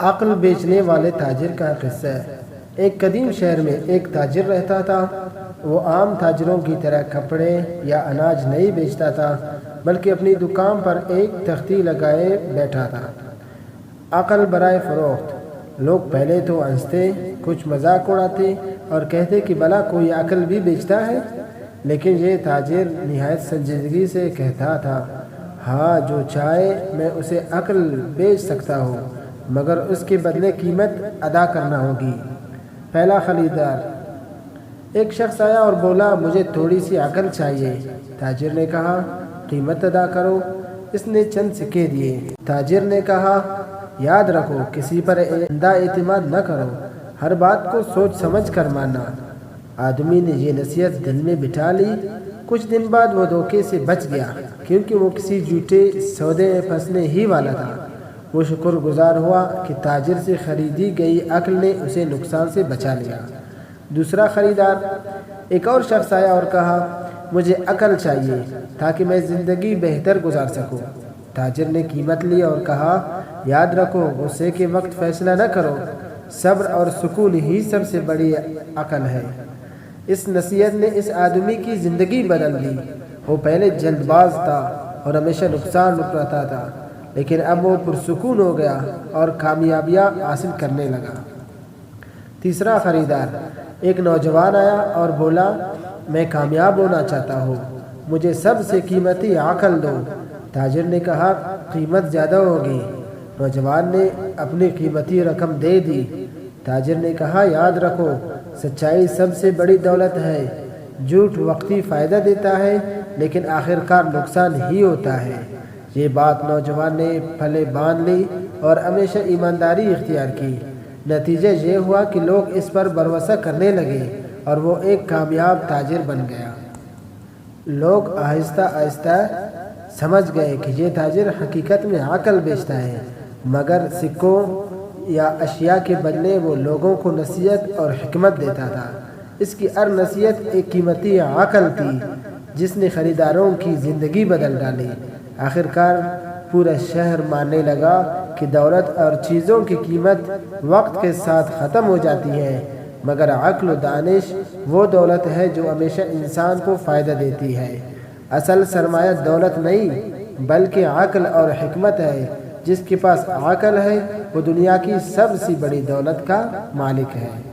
عقل بیچنے والے تاجر کا قصہ ہے۔ ایک قدیم شہر میں ایک تاجر رہتا تھا۔ وہ عام تاجروں کی طرح کپڑے یا اناج نہیں بیچتا تھا، بلکہ اپنی دکان پر ایک تختی لگائے بیٹھا تھا، عقل برائے فروخت۔ لوگ پہلے تو ہنستے، کچھ مذاق اڑاتے اور کہتے کہ بھلا کوئی عقل بھی بیچتا ہے، لیکن یہ تاجر نہایت سنجیدگی سے کہتا تھا، ہاں، جو چاہے میں اسے عقل بیچ سکتا ہوں، مگر اس کے بدلے قیمت ادا کرنا ہوگی۔ پہلا خریدار۔ ایک شخص آیا اور بولا، مجھے تھوڑی سی عقل چاہیے۔ تاجر نے کہا، قیمت ادا کرو۔ اس نے چند سکے دیے۔ تاجر نے کہا، یاد رکھو، کسی پر اندھا اعتماد نہ کرو، ہر بات کو سوچ سمجھ کر ماننا۔ آدمی نے یہ نصیحت دل میں بٹھا لی۔ کچھ دن بعد وہ دھوکے سے بچ گیا، کیونکہ وہ کسی جھوٹے سودے میں پھنسنے ہی والا تھا۔ وہ شکر گزار ہوا کہ تاجر سے خریدی گئی عقل نے اسے نقصان سے بچا لیا۔ دوسرا خریدار۔ ایک اور شخص آیا اور کہا، مجھے عقل چاہیے تاکہ میں زندگی بہتر گزار سکوں۔ تاجر نے قیمت لی اور کہا، یاد رکھو، غصے کے وقت فیصلہ نہ کرو، صبر اور سکون ہی سب سے بڑی عقل ہے۔ اس نصیحت نے اس آدمی کی زندگی بدل دی۔ وہ پہلے جلد باز تھا اور ہمیشہ نقصان اٹھاتا تھا، لیکن اب وہ پرسکون ہو گیا اور کامیابیاں حاصل کرنے لگا۔ تیسرا خریدار۔ ایک نوجوان آیا اور بولا، میں کامیاب ہونا چاہتا ہوں، مجھے سب سے قیمتی عقل دو۔ تاجر نے کہا، قیمت زیادہ ہوگی۔ نوجوان نے اپنی قیمتی رقم دے دی۔ تاجر نے کہا، یاد رکھو، سچائی سب سے بڑی دولت ہے۔ جھوٹ وقتی فائدہ دیتا ہے، لیکن آخرکار نقصان ہی ہوتا ہے۔ یہ بات نوجوان نے پھلے باندھ لی اور ہمیشہ ایمانداری اختیار کی۔ نتیجہ یہ ہوا کہ لوگ اس پر بھروسہ کرنے لگے اور وہ ایک کامیاب تاجر بن گیا۔ لوگ آہستہ آہستہ سمجھ گئے کہ یہ تاجر حقیقت میں عقل بیچتا ہے، مگر سکوں یا اشیاء کے بدلے وہ لوگوں کو نصیحت اور حکمت دیتا تھا۔ اس کی ہر نصیحت ایک قیمتی عقل تھی، جس نے خریداروں کی زندگی بدل ڈالی۔ آخرکار پورا شہر ماننے لگا کہ دولت اور چیزوں کی قیمت وقت کے ساتھ ختم ہو جاتی ہے، مگر عقل و دانش وہ دولت ہے جو ہمیشہ انسان کو فائدہ دیتی ہے۔ اصل سرمایہ دولت نہیں، بلکہ عقل اور حکمت ہے۔ جس کے پاس عقل ہے، وہ دنیا کی سب سے بڑی دولت کا مالک ہے۔